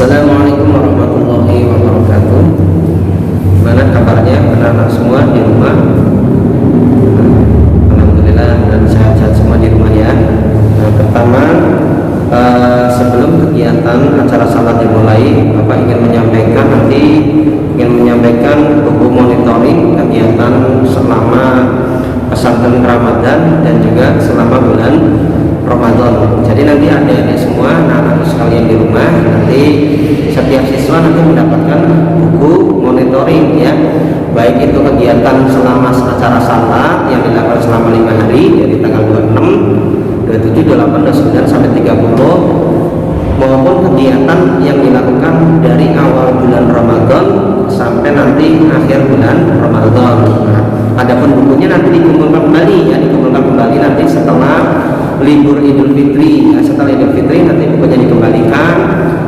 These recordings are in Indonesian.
Assalamualaikum warahmatullahi wabarakatuh. Gimana kabarnya anak-anak semua di rumah? Alhamdulillah dan sehat-sehat semua di rumah ya. Nah, pertama sebelum kegiatan acara salat dimulai, Bapak ingin menyampaikan buku monitoring kegiatan selama pesantren Ramadan dan juga selama bulan Ramadan. Jadi nanti adik-adik semua, anak-anak sekalian di rumah, nanti setiap siswa nanti mendapatkan buku monitoring ya, baik itu kegiatan selama acara salat yang dilakukan selama 5 hari dari tanggal 26, 27, 28, 29 sampai 30, maupun kegiatan yang dilakukan dari awal bulan Ramadan sampai nanti akhir bulan Ramadan. Nah, adapun bukunya nanti dikumpulkan kembali nanti setelah libur Idul Fitri ya. Setelah Idul Fitri nanti bukunya dikembalikan,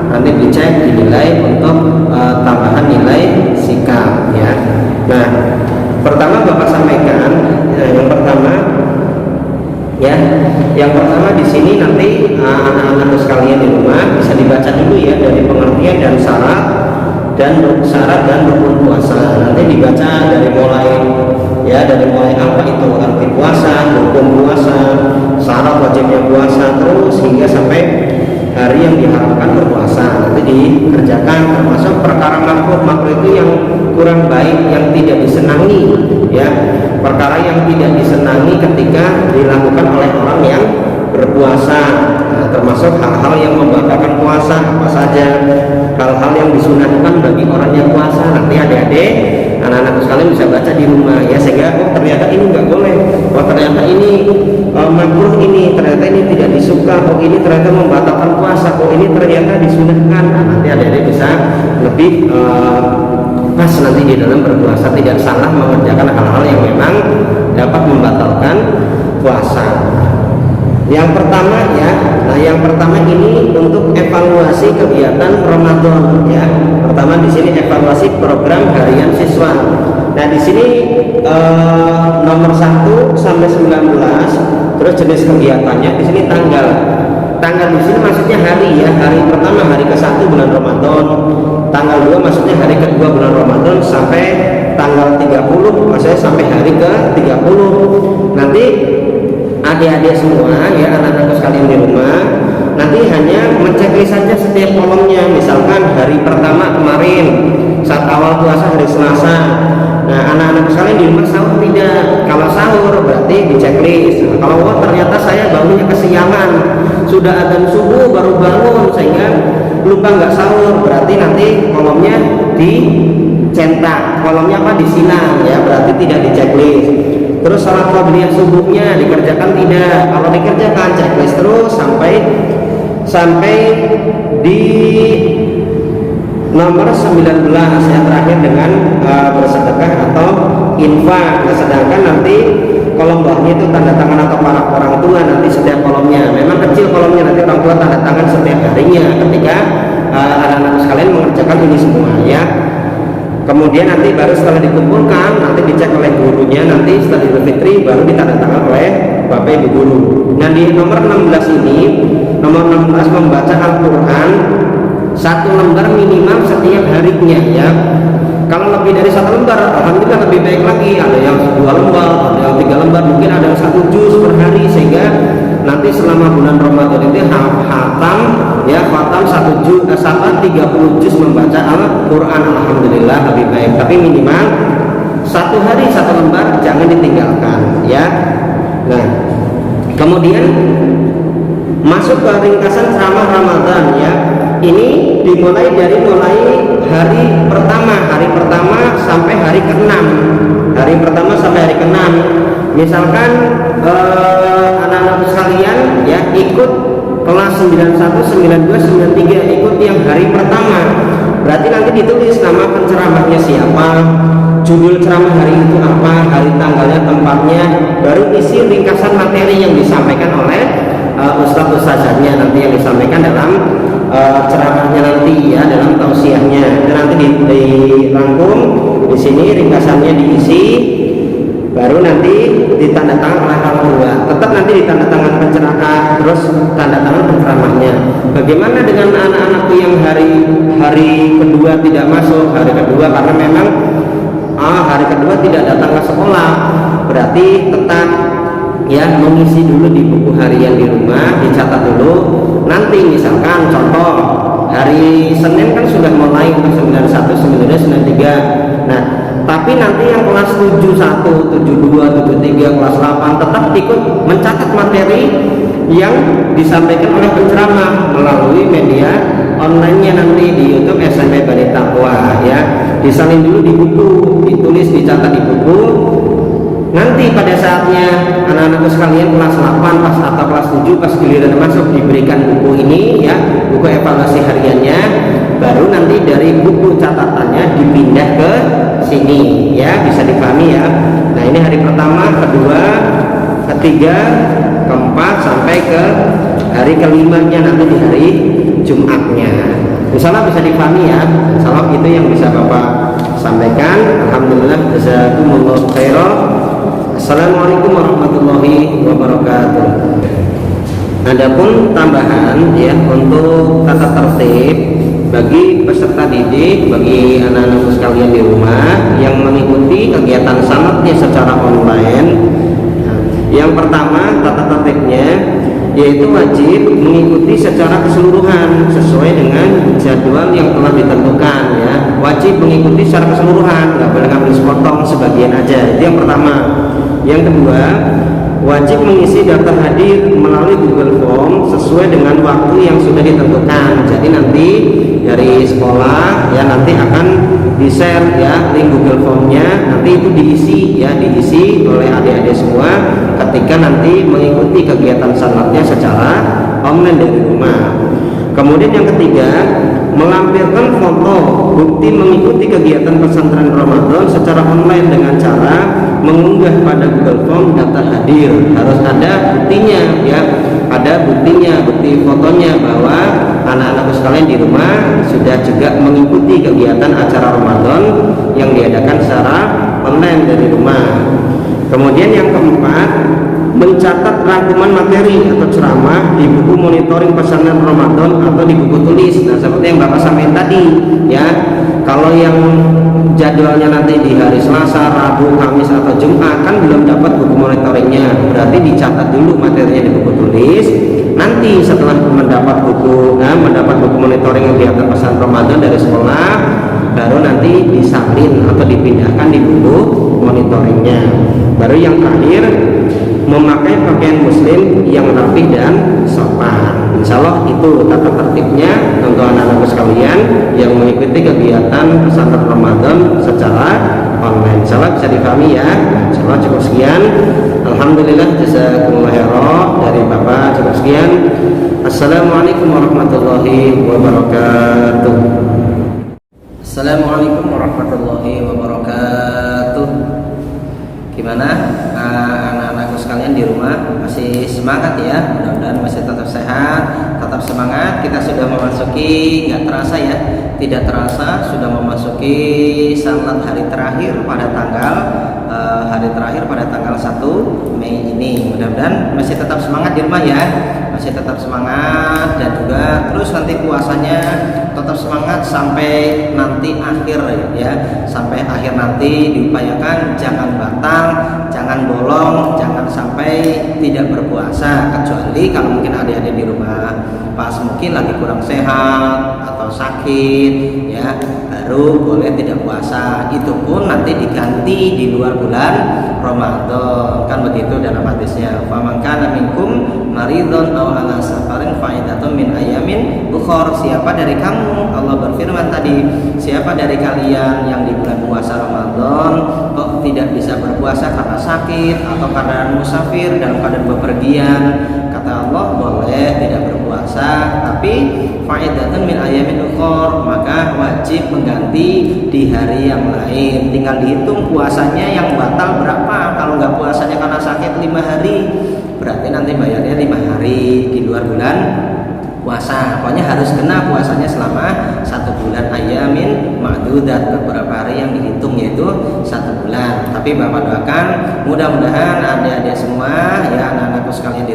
nanti dicek, dinilai untuk tambahan nilai sikap ya. Nah, pertama Bapak sampaikan yang pertama di sini nanti anak-anak sekalian di rumah bisa dibaca dulu ya dari pengertian dan syarat dan rukun puasa. Nanti dibaca dari mulai apa itu arti puasa, hukum puasa, syarat wajibnya puasa, terus hingga sampai hari yang diharapkan berpuasa. Nanti dikerjakan, termasuk perkara makruh itu yang kurang baik, yang tidak disenangi ya, perkara yang tidak disenangi ketika dilakukan oleh orang yang berpuasa. Nah, termasuk hal-hal yang membatalkan puasa apa saja, hal-hal yang disunahkan bagi orang yang puasa. Nanti adik-adik, anak-anak sekalian bisa baca di rumah ya, sehingga ternyata ini nggak boleh, ternyata ini makruh, ini ternyata ini tidak disuka, ini ternyata membatalkan puasa, ini ternyata disunahkan. Nah, nanti adik-adik bisa lebih pas nanti di dalam berpuasa, tidak salah mengerjakan hal-hal yang memang dapat membatalkan puasa. Yang pertama ya, yang pertama ini untuk evaluasi kegiatan Ramadan ya. Pertama di sini evaluasi program harian siswa. Nah, di sini nomor 1 sampai 19, terus jenis kegiatannya di sini tanggal di sini maksudnya hari ya. Hari pertama hari ke-1 bulan Ramadan, tanggal 2 maksudnya hari kedua bulan Ramadan sampai tanggal 30 maksudnya sampai hari ke-30. Nanti adik-adik semua ya, anak-anak sekalian di rumah, nanti hanya menceklis saja setiap kolomnya. Misalkan hari pertama kemarin saat awal puasa hari Selasa. Nah, anak-anak sekalian di rumah sahur tidak. Kalau sahur berarti diceklis. Nah, kalau ternyata saya bangunnya kesiangan, sudah adzan subuh baru bangun sehingga lupa nggak sahur, berarti nanti kolomnya dicetak, kolomnya disilang ya, berarti tidak diceklis. Terus salat qabliyah subuhnya dikerjakan tidak? Kalau dikerjakan, checklist terus sampai di nomor 19 yang terakhir dengan bersedekah atau infak. Nah, sedangkan nanti kolom bawahnya itu tanda tangan atau para orang tua, nanti setiap kolomnya memang kecil kolomnya, nanti orang tua tanda tangan setiap harinya ketika anak-anak sekalian mengerjakan ini semua ya. Kemudian nanti baru setelah dikumpulkan, nanti dicek oleh gurunya, nanti setelah Idul Fitri baru ditandatangan oleh Bapak Ibu guru. Nah, di nomor 16 ini, nomor 16 membaca Al-Quran 1 lembar minimal setiap harinya ya. Kalau lebih dari 1 lembar, alhamdulillah lebih baik lagi. Ada yang 2 lembar, ada yang 3 lembar, mungkin ada yang 1 juz per hari, sehingga nanti selama bulan Ramadan itu khatam 1 juz, 30 juz membaca Al-Quran. Alhamdulillah lebih baik, tapi minimal 1 hari 1 lembar, jangan ditinggalkan ya. Nah, kemudian masuk ke ringkasan ceramah Ramadan ya. Ini dimulai dari hari pertama sampai hari ke-6. Hari pertama sampai hari ke-6. Misalkan anak-anak sekalian ya ikut kelas 91, 92, 93, ikut yang hari pertama. Berarti nanti ditulis nama penceramahnya siapa, judul ceramah hari itu apa, hari tanggalnya, tempatnya, baru isi ringkasan materi yang disampaikan oleh ustaz-ustazahnya nanti yang disampaikan dalam ceramahnya nanti ya, dalam tausiahnya. Dan nanti dirangkum di sini ringkasannya diisi, baru nanti ditandatangan oleh orang tua. Tetap nanti nanti ditanda tangan pencerahkan, terus tanda tangan penceramahnya. Bagaimana dengan anak-anakku yang hari kedua tidak masuk, hari kedua karena memang hari kedua tidak datang ke sekolah, berarti tetap ya mengisi dulu di buku harian di rumah, dicatat dulu. Nanti misalkan contoh hari Senin kan sudah mulai untuk 91, 92, 93. Nah, tapi nanti yang kelas 71, 72, 73, kelas 8 tetap ikut mencatat materi yang disampaikan oleh penceramah melalui media online-nya nanti di YouTube SMP Bani Taqwa ya. Disalin dulu di buku, ditulis, dicatat di buku. Nanti pada saatnya anak-anakku sekalian kelas 8 pas atau kelas 7 pas giliran masuk diberikan buku ini ya, buku evaluasi hariannya, baru nanti dari buku catatannya dipindah ke sini ya, bisa dipahami ya. Nah, ini hari pertama, kedua, ketiga, keempat sampai ke hari kelimanya nanti di hari Jumatnya. Insyaallah bisa dipahami ya. Insyaallah itu yang bisa Bapak sampaikan. Alhamdulillah, jazakumullah khairan. Assalamualaikum warahmatullahi wabarakatuh. Adapun tambahan ya untuk tata tertib bagi peserta didik, bagi anak-anak sekalian di rumah yang mengikuti kegiatan sanatnya secara online. Yang pertama tata tertibnya yaitu wajib mengikuti secara keseluruhan sesuai dengan jadwal yang telah ditentukan ya. Wajib mengikuti secara keseluruhan, nggak boleh ngambil sepotong sebagian aja. Itu yang pertama. Yang kedua, wajib mengisi daftar hadir melalui Google Form sesuai dengan waktu yang sudah ditentukan. Jadi nanti dari sekolah ya nanti akan di-share ya link Google Formnya, nanti itu diisi ya, diisi oleh adik-adik semua ketika nanti mengikuti kegiatan sanatnya secara online dari rumah. Kemudian yang ketiga, melampirkan foto bukti mengikuti kegiatan pesantren Ramadan secara online dengan cara mengunggah pada Google Form daftar hadir. Harus ada buktinya ya, ada buktinya, bukti fotonya bahwa anak-anakku sekalian di rumah sudah juga mengikuti kegiatan acara Ramadan yang diadakan secara online dari rumah. Kemudian yang keempat, mencatat rangkuman materi atau ceramah di buku monitoring pesantren Ramadan atau di buku tulis. Nah, seperti yang Bapak sampaikan tadi ya, kalau yang jadwalnya nanti di hari Selasa, Rabu, Kamis atau Jumat kan belum dapat buku monitoringnya, berarti dicatat dulu materinya di buku tulis. Nanti setelah mendapat buku monitoring kegiatan pesantren Ramadan dari sekolah, baru nanti disalin atau dipindahkan di buku monitoringnya. Baru yang terakhir, memakai pakaian muslim yang rapi dan sopan. Insya Allah itu tata tertibnya untuk anak-anak sekalian yang mengikuti kegiatan pesantren Ramadan secara online. Insya Allah bisa dipahami ya. Insya Allah cukup sekian. Alhamdulillah, jazakumullah khairan dari Bapak, cukup sekian. Assalamualaikum warahmatullahi wabarakatuh. Assalamualaikum warahmatullahi wabarakatuh. Gimana anak-anakku sekalian di rumah, masih semangat ya? Mudah-mudahan masih tetap sehat, tetap semangat. Kita sudah memasuki, nggak terasa ya, tidak terasa sudah memasuki salat hari terakhir pada tanggal 1 Mei ini. Mudah-mudahan masih tetap semangat di rumah ya, masih tetap semangat, dan juga terus nanti puasanya tetap semangat sampai nanti akhir ya, sampai akhir nanti diupayakan jangan batal, jangan bolong, jangan sampai tidak berpuasa, kecuali kalau mungkin adik-adik di rumah pas mungkin lagi kurang sehat atau sakit ya, baru boleh tidak puasa. Itu pun nanti diganti di luar bulan Ramadan, kan begitu dalam hadisnya. Faman kana minkum maridun aw ala safarin faidatun min ayamin ukhra. Siapa dari kamu, Allah berfirman tadi, siapa dari kalian yang di bulan puasa Ramadan kok tidak bisa berpuasa karena sakit atau karena musafir dalam keadaan bepergian, kata Allah boleh tidak berpuasa, tapi faidatun min ayamin ukhra, maka wajib mengganti di hari yang lain. Tinggal dihitung puasanya yang batal berapa. Kalau nggak puasanya karena sakit 5 hari, berarti nanti bayarnya 5 hari di luar bulan puasa. Pokoknya harus kena puasanya selama 1 bulan, ayamin ma'dudat, beberapa hari yang dihitung yaitu 1 bulan. Tapi Bapak doakan mudah-mudahan adik-adik semua ya, anak-anakku sekalian di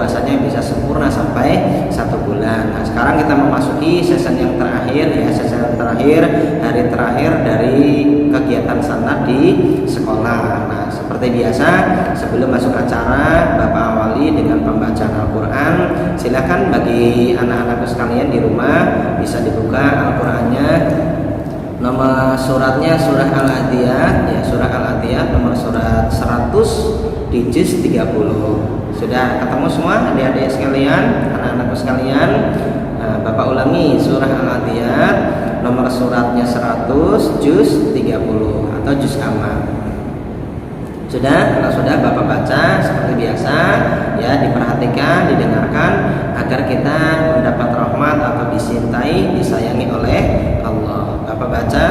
puasanya bisa sempurna sampai 1 bulan. Nah, sekarang kita memasuki season yang terakhir ya, season yang terakhir, hari terakhir dari kegiatan sanad di sekolah. Nah, seperti biasa sebelum masuk acara Bapak awali dengan pembacaan Al-Quran. Silakan bagi anak-anakku sekalian di rumah bisa dibuka Al-Qurannya. Nama suratnya surah Al-Adiyat ya, surah Al-Adiyat nomor surat 100 di juz 30. Sudah ketemu semua adik-adik sekalian, anak-anakku sekalian? Nah, Bapak ulangi surah Al-Adiyat nomor suratnya 100 juz 30 atau juz amma. Sudah, kalau sudah Bapak baca seperti biasa ya, diperhatikan, didengarkan agar kita mendapat rahmat atau dicintai, disayangi oleh Allah. Bapak baca.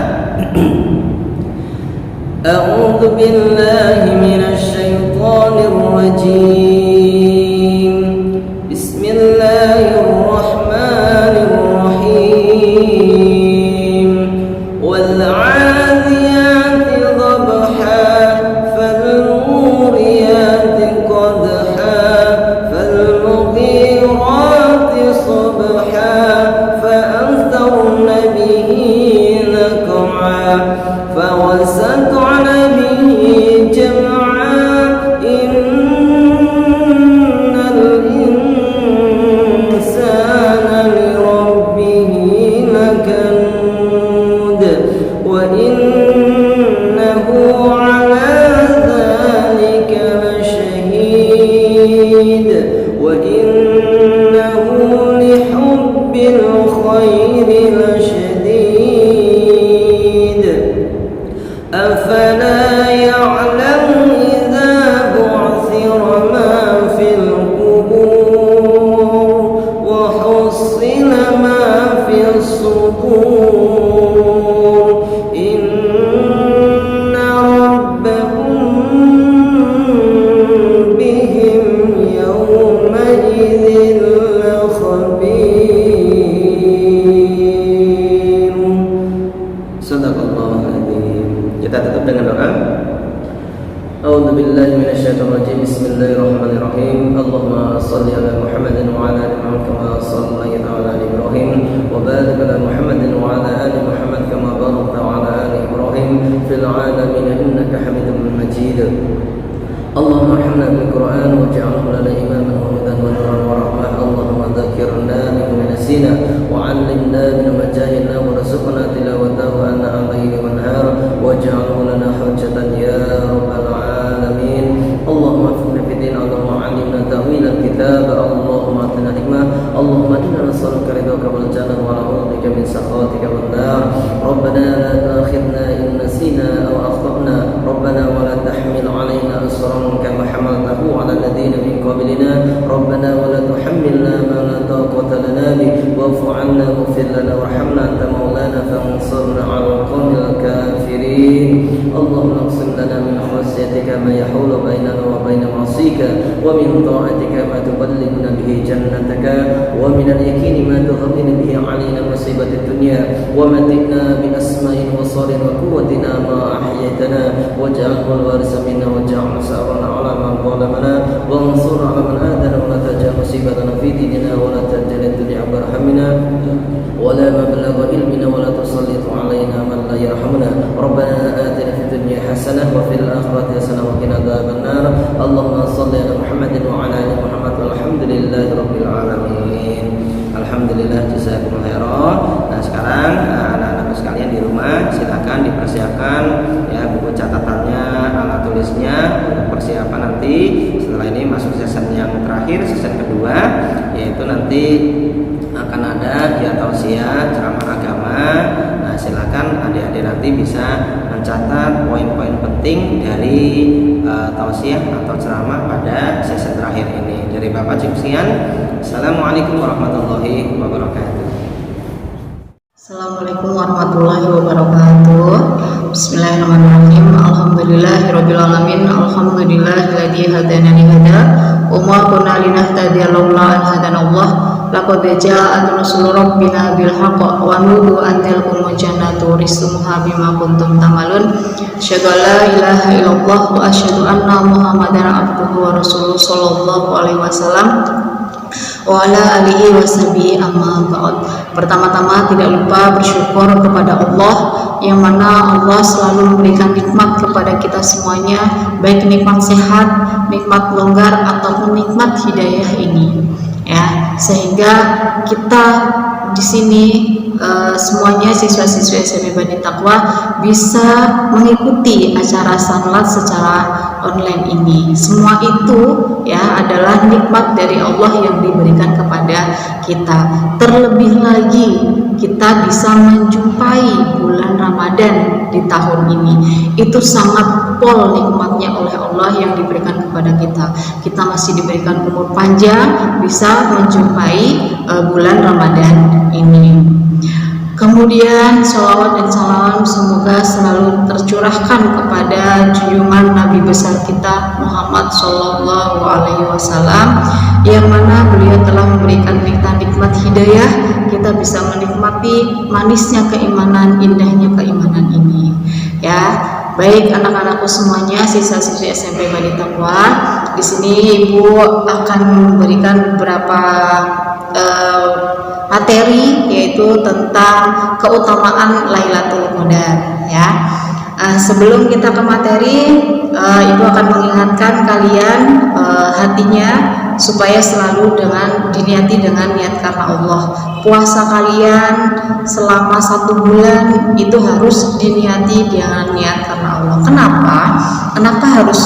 A'udzu billahi minasy syaithanir rajim. Bismillahirrahmanirrahim. Wal 'adiyati dhabha fal muriyati qadha fal mughirati subha fa anthawna bihi naq'a fa wasat'na bihi jam'a innal insana li rabbih lakanud wa innahu 'ala dhalika lashahid wa innahu li hubbil khairi lashadid afala ya'lamu idza bu'thira ma fil qubur wa hussila ma fis sudur inna rabbahum bihim yawma idzin lakhabir. Sadaqallahul adzim. Kita tutup dengan doa. A'udzu billahi minasyaitonir rajim. Bismillahirrahmanirrahim. Allahumma shalli ala Muhammadin wa ala ali Muhammad kama shallaita ala ali Ibrahim wa barik ala Muhammadin wa ala ali Muhammad kama barakta ala ali Ibrahim fil alamin innaka Hamidum Majid. اللهم ارحمنا بالقرآن واجعله لنا إماما وهدى ونورا ورحمة. اللهم ذكرنا مما نسينا وعلمنا مما جهلنا وارزقنا تلاوته آناء الليل والنهار واجعله لنا حجة يا رب العالمين. اللهم اغفر في دين، اللهم علمنا تأويل الكتاب، اللهم أعطنا حكمة، اللهم إنا نسألك رضاك والجنة ونعوذ بك من سخطك والنار. ربنا لا تؤاخذنا إن نسينا أو أخطأنا، ربنا ولا تحمل علينا إصرا كما حملته على الذين من قبلنا، ربنا ولا تحملنا ما لا طاقة لنا به، واعف عنا واغفر لنا وارحمنا أنت مولانا فانصرنا على القوم الكافرين. اللهم اقسم لنا من خشيتك ما يحول بيننا وبين معصيك، ومن طاعتك ما تبلغنا به جنتك، ومن اليقين ما تهون به علينا مصيبة الدنيا، ومتعنا بأسمائنا وصالنا وقوتنا ما أحييتنا، واجعله الوارث منا واجعل ثأرنا على من ظلمنا، وانصرنا على من آذانا، ولا تجعل مصيبتنا في ديننا، ولا تجعل الدنيا أكبر همنا ولا مبلغ علمنا، ولا تسلط علينا من لا يرحمنا. ربنا آتنا في الدنيا حسنة وفي الآخرة حسنة وقنا عذاب النار. اللهم صل على محمد وعلى آل محمد والحمد لله رب العالمين. Alhamdulillah, jazakumullah khairan. Nah, sekarang anak-anak sekalian di rumah silakan dipersiapkan ya buku catatannya, alat tulisnya, persiapan nanti setelah ini masuk season yang terakhir, season kedua, yaitu nanti akan ada ya tausiah ceramah agama. Nah, silakan adik-adik nanti bisa mencatat poin-poin penting dari tausiah atau ceramah pada season terakhir ini. Dari Bapak Cipsian, Assalamualaikum warahmatullahi wabarakatuh. Assalamualaikum warahmatullahi wabarakatuh. Bismillahirrahmanirrahim. Alhamdulillahirabbil alamin. Alhamdulillahilladzi hadana li hada wa ma kunna linahtadiya laula an hadanallah. Laqad ja'at rusulu rabbina bil haqq wa nudu an tilkum jannatu rismuha bima kuntum tamalun. Asyhadu an la ilaha illallah wa asyhadu anna Muhammadan abduhu wa rasuluhu sallallahu alaihi wasallam. wa ala alihi washabihi amma ba'd. Pertama-tama tidak lupa bersyukur kepada Allah yang mana Allah selalu memberikan nikmat kepada kita semuanya, baik nikmat sehat, nikmat longgar ataupun nikmat hidayah ini. Ya, sehingga kita di sini semuanya siswa-siswi SMP Bani Taqwa bisa mengikuti acara sanlat secara online ini. Semua itu ya adalah nikmat dari Allah yang diberikan kepada kita. Terlebih lagi kita bisa menjumpai bulan Ramadan di tahun ini. Itu sangat pol nikmatnya oleh Allah yang diberikan kepada kita. Kita masih diberikan umur panjang bisa menjumpai bulan Ramadan ini. Kemudian sholawat dan salam semoga selalu tercurahkan kepada junjungan Nabi besar kita Muhammad Shallallahu Alaihi Wasallam, yang mana beliau telah memberikan nikmat hidayah. Kita bisa menikmati manisnya keimanan, indahnya keimanan ini. Ya, baik anak-anakku semuanya, siswa-siswi SMP Bani Taqwa, di sini Ibu akan memberikan beberapa materi, yaitu tentang keutamaan Lailatul Qadar ya. Sebelum kita ke materi, Ibu akan mengingatkan kalian hatinya supaya selalu diniati dengan niat karena Allah. Puasa kalian selama 1 bulan itu harus diniati dengan niat karena Allah. Kenapa harus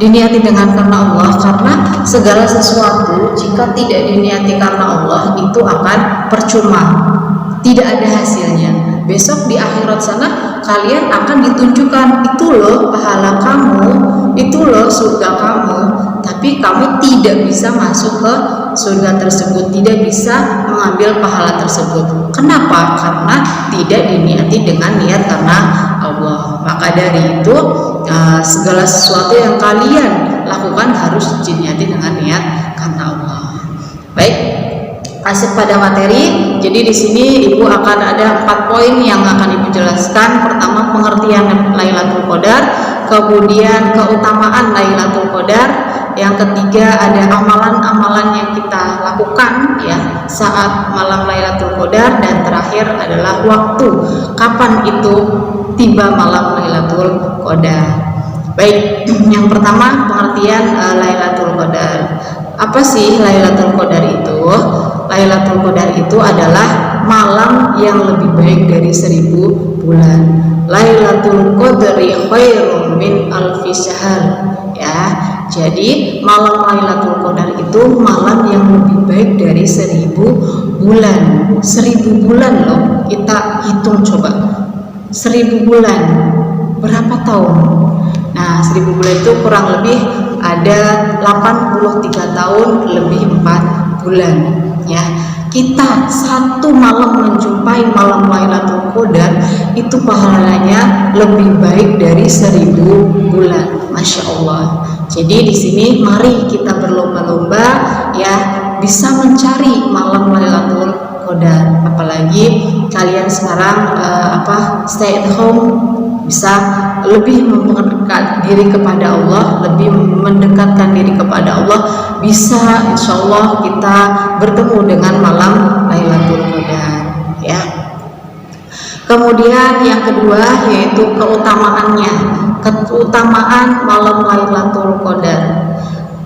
diniati dengan karena Allah? Karena segala sesuatu jika tidak diniati karena Allah itu akan percuma, tidak ada hasilnya. Besok di akhirat sana kalian akan ditunjukkan, itu loh pahala kamu, itu loh surga kamu, tapi kamu tidak bisa masuk ke surga tersebut, tidak bisa mengambil pahala tersebut. Kenapa? Karena tidak diniati dengan niat karena Allah. Maka dari itu segala sesuatu yang kalian lakukan harus diniati dengan niat karena Allah. Baik, masuk pada materi. Jadi di sini Ibu akan ada 4 poin yang akan Ibu jelaskan. Pertama, pengertian Lailatul Qadar, kemudian keutamaan Lailatul Qadar, yang ketiga ada amalan-amalan yang kita lakukan ya saat malam Lailatul Qadar, dan terakhir adalah waktu kapan itu tiba malam Lailatul Qadar. Baik, yang pertama pengertian Lailatul Qadar. Apa sih Lailatul Qadar itu? Lailatul Qadar itu adalah malam yang lebih baik dari 1000 bulan. Lailatul Qadri khairum min alfi syahr ya. Jadi malam Lailatul Qadar itu malam yang lebih baik dari 1000 bulan. 1000 bulan loh, kita hitung coba. 1000 bulan berapa tahun? Nah, 1000 bulan itu kurang lebih ada 83 tahun lebih 4 bulan ya. Kita 1 malam menjumpai malam Lailatul Qadar itu pahalanya lebih baik dari 1000 bulan. Masya Allah. Jadi di sini mari kita berlomba-lomba ya bisa mencari malam Lailatul Qadar. Apalagi kalian sekarang stay at home, bisa lebih mendekatkan diri kepada Allah, lebih mendekatkan diri kepada Allah, bisa insya Allah kita bertemu dengan malam Lailatul Qadar ya. Kemudian yang kedua yaitu keutamaannya, keutamaan malam Lailatul Qadar.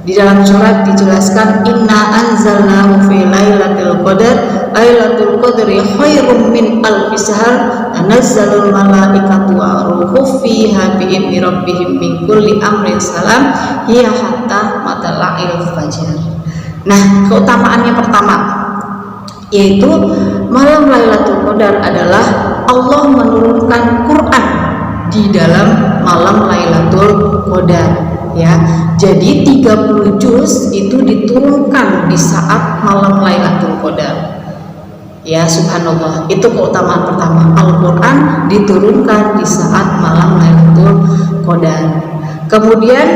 Di dalam surat dijelaskan, inna anzalnahu fi lailatul qadar, lailatul qadri khairum min alfi syahr, tanazzalul malaikatu wa ruhu fiha bi idzni rabbihim min kulli amrin salam, hiya hatta matla'il fajar. Nah, keutamaannya pertama yaitu malam Lailatul Qadar adalah Allah menurunkan Quran di dalam malam Lailatul Qadar ya. Jadi 30 juz itu diturunkan di saat malam Lailatul Qadar. Ya subhanallah, itu keutamaan pertama. Al-Qur'an diturunkan di saat malam Lailatul Qadar. Kemudian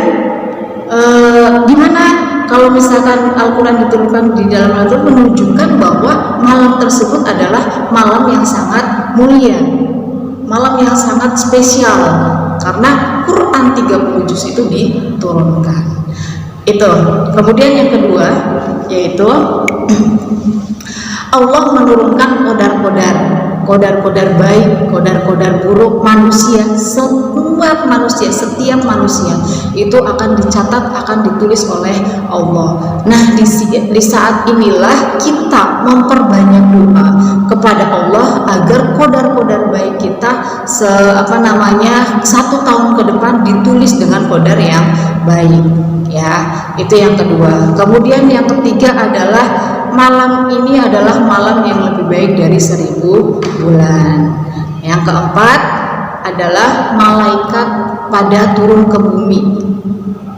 gimana kalau misalkan Al-Quran diturunkan di dalam Lailatul Qadar, menunjukkan bahwa malam tersebut adalah malam yang sangat mulia, malam yang sangat spesial, karena Quran 30 juz itu diturunkan. Itu. Kemudian yang kedua, yaitu Allah menurunkan kodar-kodar baik, kodar-kodar buruk manusia, setiap manusia itu akan dicatat, akan ditulis oleh Allah. Nah, di saat inilah kita memperbanyak doa kepada Allah agar kodar-kodar baik kita 1 tahun ke depan ditulis dengan kodar yang baik, ya. Itu yang kedua. Kemudian yang ketiga adalah malam ini adalah malam yang lebih baik dari 1000 bulan. Yang keempat adalah malaikat pada turun ke bumi.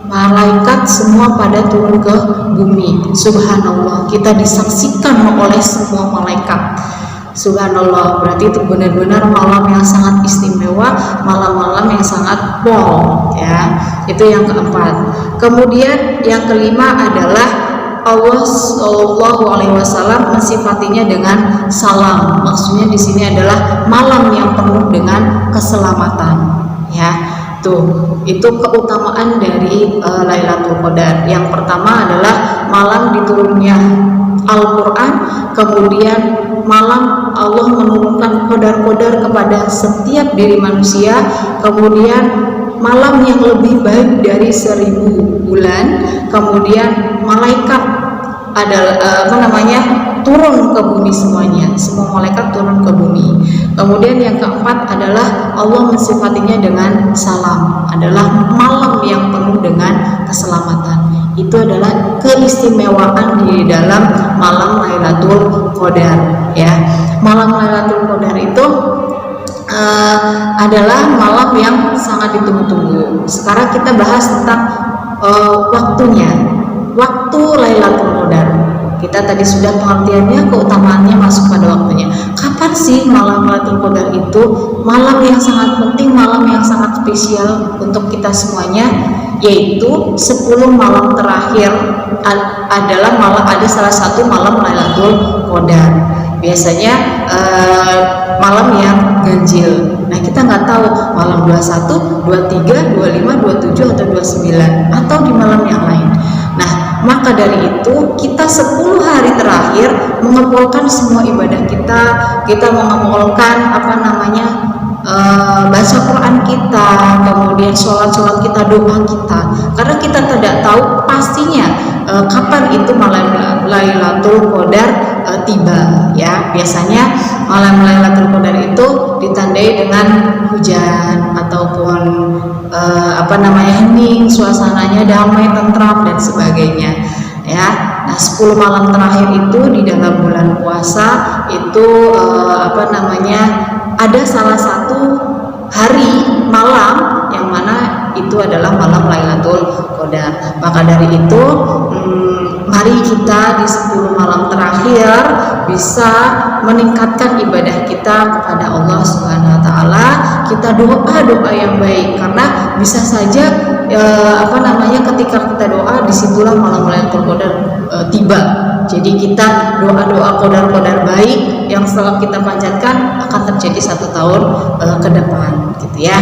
Malaikat semua pada turun ke bumi. Subhanallah, kita disaksikan oleh semua malaikat. Subhanallah, berarti itu benar-benar malam yang sangat istimewa, malam-malam yang sangat pol, ya. Itu yang keempat. Kemudian yang kelima adalah Allah Shallallahu Alaihi Wasallam mensifatinya dengan salam. Maksudnya di sini adalah malam yang penuh dengan keselamatan, ya. Itu keutamaan dari Lailatul Qadar. Yang pertama adalah malam diturunnya Al-Quran, kemudian malam Allah menurunkan kodar-kodar kepada setiap diri manusia, kemudian malam yang lebih baik dari 1000 bulan, kemudian malaikat turun ke bumi semuanya, semua malaikat turun ke bumi. Kemudian yang keempat adalah Allah mensifatinya dengan salam, adalah malam yang penuh dengan keselamatan. Itu adalah keistimewaan di dalam malam Lailatul Qadar, ya. Malam Lailatul Qadar itu adalah malam yang sangat ditunggu-tunggu. Sekarang kita bahas tentang waktunya, waktu Lailatul Qadar. Kita tadi sudah pengertiannya, keutamaannya masuk pada waktunya. Kapan sih malam Lailatul Qadar itu? Malam yang sangat penting, malam yang sangat spesial untuk kita semuanya, yaitu 10 malam terakhir ada salah satu malam Lailatul Qadar. Biasanya malam yang ganjil. Nah, kita nggak tahu malam 21, 23, 25, 27 atau 29 atau di malam yang lain. Nah, maka dari itu kita 10 hari terakhir mengumpulkan semua ibadah kita mengumpulkan baca Quran kita, kemudian sholat kita, doa kita, karena kita tidak tahu pastinya kapan itu malam Lailatul Qadar tiba, ya. Biasanya malam Lailatul Qadar itu ditandai dengan hujan ataupun hening, suasananya damai, tentram dan sebagainya, ya. Nah, 10 malam terakhir itu di dalam bulan puasa itu ada salah satu hari malam yang mana itu adalah malam Lailatul Qadar. Maka dari itu mari kita di 10 malam terakhir bisa meningkatkan ibadah kita kepada Allah Subhanahu wa taala. Kita doa yang baik, karena bisa saja ketika kita doa disitulah malam Lailatul Qadar tiba. Jadi kita doa kodar-kodar baik yang setelah kita panjatkan akan terjadi 1 tahun ke depan, gitu ya.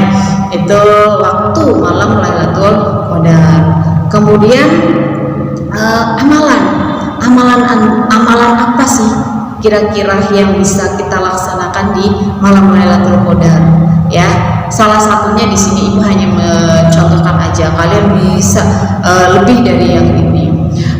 Itu waktu malam Lailatul Qadar. Kemudian amalan apa sih kira-kira yang bisa kita laksanakan di malam Lailatul Qadar, ya. Salah satunya di sini Ibu hanya mencontohkan aja, kalian bisa lebih dari yang ini.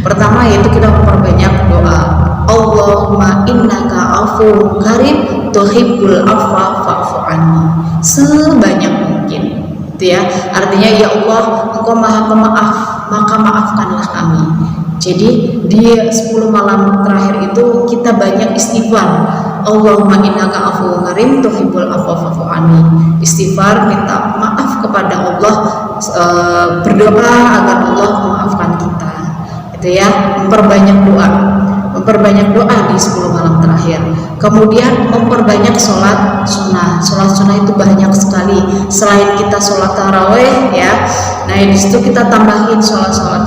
Pertama yaitu kita memperbanyak doa. Allahumma innaka afuwwun karim tuhibbul afwa fa'fu anni. Sebanyak mungkin, gitu ya. Artinya, ya Allah, Engkau Maha Pemaaf, maka maafkanlah kami. Jadi di 10 malam terakhir itu kita banyak istighfar. Allahumma innaka afuwwun karim tuhibbul afwa fa'fu anni. Istighfar, minta maaf kepada Allah, berdoa agar Allah memaafkan kita. Itu ya, memperbanyak doa di 10 malam terakhir. Kemudian memperbanyak sholat sunnah. Sholat sunnah itu banyak sekali. Selain kita sholat taraweh, ya, nah di situ kita tambahin sholat sunnah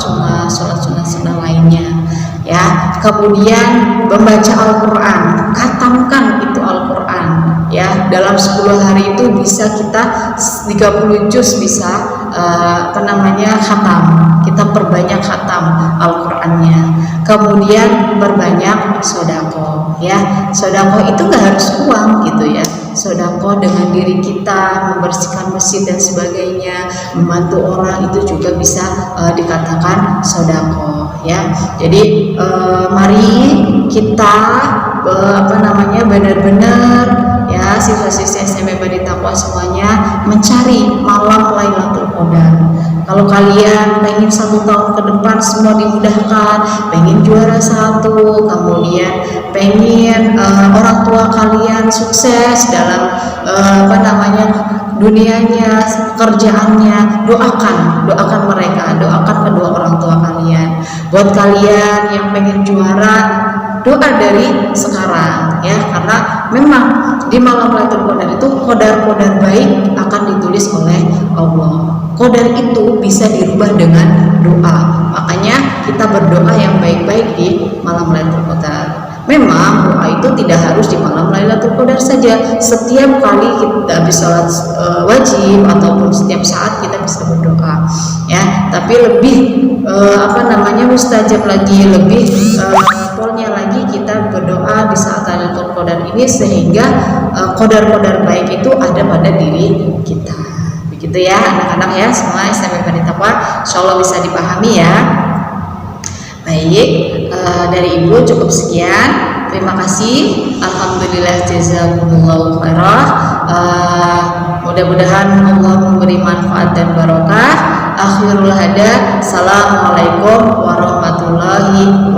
lainnya, ya. Kemudian membaca Al-Quran, khatamkan itu Al-Quran, ya. Dalam 10 hari itu bisa kita 30 juz bisa khatam. Kita perbanyak khatam Al-Qur'annya. Kemudian berbanyak sodako, ya. Sodako itu nggak harus uang gitu ya. Sodako dengan diri kita, membersihkan masjid dan sebagainya, membantu orang itu juga bisa dikatakan sodako, ya. Jadi mari kita benar-benar ya siswa-siswi SMP Badi Taqwa semuanya mencari malam Lailatul Qadar. Kalau kalian pengen 1 tahun ke depan semua dimudahkan, pengen juara 1, kemudian pengen orang tua kalian sukses dalam dunianya, pekerjaannya, doakan mereka, doakan kedua orang tua kalian. Buat kalian yang pengen juara, doa dari sekarang ya, karena memang di malam Lailatul Qadar itu qadar-qadar baik akan ditulis oleh Allah. Qadar itu bisa dirubah dengan doa. Makanya kita berdoa yang baik-baik di malam Lailatul Qadar. Memang doa itu tidak harus di malam Lailatul Qadar saja. Setiap kali kita habis sholat wajib ataupun setiap saat kita bisa berdoa, ya. Tapi lebih mustajab lagi, lebih polnya lagi kita berdoa di saat Lailatul Qadar ini sehingga qadar-qadar baik itu ada pada diri kita. Begitu ya anak-anak ya, semua SMP Badi Taqwa, insyaallah bisa dipahami ya. Baik, dari Ibu cukup sekian. Terima kasih. Alhamdulillah, jazakumullahu khairah. Mudah-mudahan Allah memberi manfaat dan barokah. Akhirul hada. Assalamualaikum warahmatullahi wabarakatuh.